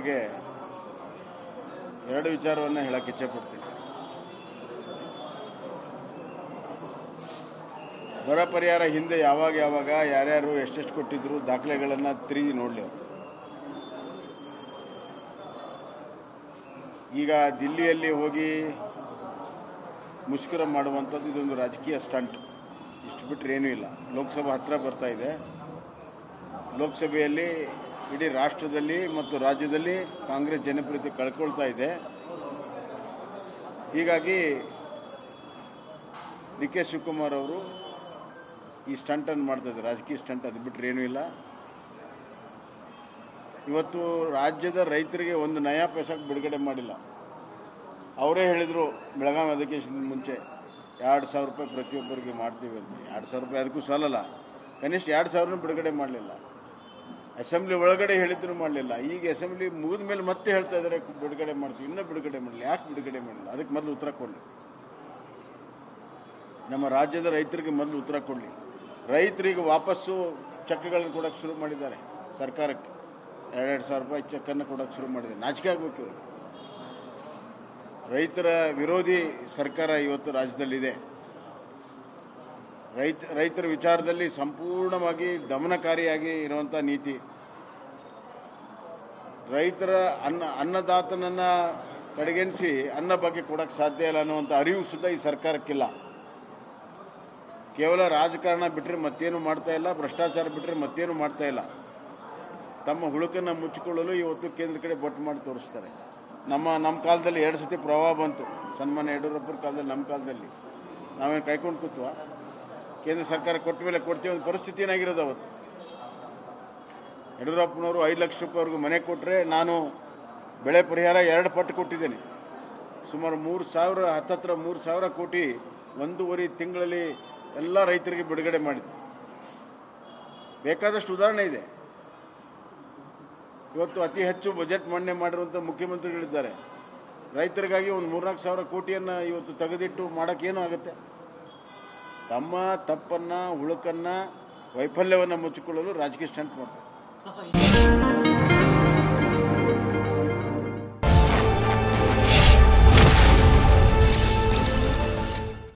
ಅವ್ರಿಗೆ ಎರಡು ವಿಚಾರವನ್ನು ಹೇಳಕ್ಕೆ ಇಚ್ಛೆಪಡ್ತೀನಿ. ಬರ ಪರಿಹಾರ ಹಿಂದೆ ಯಾವಾಗ ಯಾರ್ಯಾರು ಎಷ್ಟೆಷ್ಟು ಕೊಟ್ಟಿದ್ರು ದಾಖಲೆಗಳನ್ನು ತಿರುಗಿ ನೋಡಲಿ ಅವರು. ಈಗ ದಿಲ್ಲಿಯಲ್ಲಿ ಹೋಗಿ ಮುಷ್ಕರ ಮಾಡುವಂಥದ್ದು ಇದೊಂದು ರಾಜಕೀಯ ಸ್ಟಂಟ್, ಇಷ್ಟು ಬಿಟ್ಟರೆ ಏನೂ ಇಲ್ಲ. ಲೋಕಸಭೆ ಹತ್ತಿರ ಬರ್ತಾ ಇದೆ. ಲೋಕಸಭೆಯಲ್ಲಿ ಇಡೀ ರಾಷ್ಟ್ರದಲ್ಲಿ ಮತ್ತು ರಾಜ್ಯದಲ್ಲಿ ಕಾಂಗ್ರೆಸ್ ಜನಪ್ರಿಯತೆ ಕಳ್ಕೊಳ್ತಾ ಇದೆ. ಹೀಗಾಗಿ ಡಿ ಕೆ ಶಿವಕುಮಾರ್ ಅವರು ಈ ಸ್ಟಂಟನ್ನು ಮಾಡ್ತಾಯಿದ್ದಾರೆ, ರಾಜಕೀಯ ಸ್ಟಂಟ್, ಅದು ಬಿಟ್ಟರೆ ಏನೂ ಇಲ್ಲ. ಇವತ್ತು ರಾಜ್ಯದ ರೈತರಿಗೆ ಒಂದು ನಯಾ ಪೈಸಕ್ಕೆ ಬಿಡುಗಡೆ ಮಾಡಿಲ್ಲ. ಅವರೇ ಹೇಳಿದರು ಬೆಳಗಾವಿ ಅಧಿವೇಶನದ ಮುಂಚೆ 2,000 ರೂಪಾಯಿ ಪ್ರತಿಯೊಬ್ಬರಿಗೆ ಮಾಡ್ತೀವಿ ಅಂತ. 2,000 ರೂಪಾಯಿ ಅದಕ್ಕೂ ಸಾಲಲ್ಲ, ಕನಿಷ್ಠ 2,000 ಬಿಡುಗಡೆ ಮಾಡಲಿಲ್ಲ. ಅಸೆಂಬ್ಲಿ ಒಳಗಡೆ ಹೇಳಿದ್ರು ಮಾಡಲಿಲ್ಲ. ಈಗ ಅಸೆಂಬ್ಲಿ ಮುಗಿದ ಮೇಲೆ ಮತ್ತೆ ಹೇಳ್ತಾ ಇದ್ದಾರೆ ಬಿಡುಗಡೆ ಮಾಡ್ತೀವಿ, ಇನ್ನೂ ಬಿಡುಗಡೆ ಮಾಡಲಿಲ್ಲ. ಯಾಕೆ ಬಿಡುಗಡೆ ಮಾಡಲಿಲ್ಲ? ಅದಕ್ಕೆ ಮೊದಲು ಉತ್ತರ ಕೊಡಲಿ. ನಮ್ಮ ರಾಜ್ಯದ ರೈತರಿಗೆ ಮೊದಲು ಉತ್ತರ ಕೊಡಲಿ. ರೈತರಿಗೆ ವಾಪಸ್ಸು ಚೆಕ್ಗಳನ್ನು ಕೊಡೋಕ್ಕೆ ಶುರು ಮಾಡಿದ್ದಾರೆ. ಸರ್ಕಾರಕ್ಕೆ 2,000 ರೂಪಾಯಿ ಚೆಕ್ಕನ್ನು ಕೊಡೋಕ್ಕೆ ಶುರು ಮಾಡಿದ್ದಾರೆ. ನಾಚಿಕೆ ಆಗಬೇಕು ಇವರು. ರೈತರ ವಿರೋಧಿ ಸರ್ಕಾರ ಇವತ್ತು ರಾಜ್ಯದಲ್ಲಿದೆ. ರೈತರ ವಿಚಾರದಲ್ಲಿ ಸಂಪೂರ್ಣವಾಗಿ ದಮನಕಾರಿಯಾಗಿ ಇರುವಂಥ ನೀತಿ. ರೈತರ ಅನ್ನದಾತನನ್ನು ಕಡೆಗಣಿಸಿ ಅನ್ನ ಬಗ್ಗೆ ಕೊಡೋಕ್ಕೆ ಸಾಧ್ಯ ಇಲ್ಲ ಅನ್ನುವಂಥ ಅರಿವು ಸುದ್ದ ಈ ಸರ್ಕಾರಕ್ಕಿಲ್ಲ. ಕೇವಲ ರಾಜಕಾರಣ ಬಿಟ್ಟರೆ ಮತ್ತೇನು ಮಾಡ್ತಾ ಇಲ್ಲ, ಭ್ರಷ್ಟಾಚಾರ ಬಿಟ್ಟರೆ ಮತ್ತೇನು ಮಾಡ್ತಾ ಇಲ್ಲ. ತಮ್ಮ ಹುಳುಕನ್ನು ಮುಚ್ಚಿಕೊಳ್ಳಲು ಇವತ್ತು ಕೇಂದ್ರ ಕಡೆ ಬೊಟ್ಟು ಮಾಡಿ ತೋರಿಸ್ತಾರೆ. ನಮ್ಮ ಕಾಲದಲ್ಲಿ 2 ಸತಿ ಪ್ರವಾಹ ಬಂತು. ಸನ್ಮಾನ್ಯ ಯಡಿಯೂರಪ್ಪರ ಕಾಲದಲ್ಲಿ, ನಮ್ಮ ಕಾಲದಲ್ಲಿ ನಾವೇನು ಕಾಯ್ಕೊಂಡು ಕೂತ್ವ? ಕೇಂದ್ರ ಸರ್ಕಾರ ಕೊಟ್ಟ ಮೇಲೆ ಕೊಡ್ತೀವಿ ಒಂದು ಪರಿಸ್ಥಿತಿ ಏನಾಗಿರೋದು. ಅವತ್ತು ಯಡಿಯೂರಪ್ಪನವರು 5 ಲಕ್ಷ ರೂಪಾಯಿವರೆಗೂ ಮನೆ ಕೊಟ್ಟರೆ ನಾನು ಬೆಳೆ ಪರಿಹಾರ 2 ಪಟ್ಟು ಕೊಟ್ಟಿದ್ದೇನೆ. ಸುಮಾರು 3,000 ಹತ್ತತ್ರ 3,000 ಕೋಟಿ 1.5 ತಿಂಗಳಲ್ಲಿ ಎಲ್ಲ ರೈತರಿಗೆ ಬಿಡುಗಡೆ ಮಾಡಿದೆ. ಬೇಕಾದಷ್ಟು ಉದಾಹರಣೆ ಇದೆ. ಇವತ್ತು ಅತಿ ಹೆಚ್ಚು ಬಜೆಟ್ ಮಂಡನೆ ಮಾಡಿರುವಂಥ ಮುಖ್ಯಮಂತ್ರಿಗಳಿದ್ದಾರೆ. ರೈತರಿಗಾಗಿ ಒಂದು 3-4 ಸಾವಿರ ಕೋಟಿಯನ್ನು ಇವತ್ತು ತೆಗೆದಿಟ್ಟು ಮಾಡೋಕ್ಕೇನು ಆಗುತ್ತೆ? ತಮ್ಮ ತಪ್ಪನ್ನು, ಹುಳುಕನ್ನು, ವೈಫಲ್ಯವನ್ನು ಮುಚ್ಚಿಕೊಳ್ಳಲು ರಾಜಕೀಯ ಸ್ಟಂಟ್ ಮಾಡ್ತಾರೆ.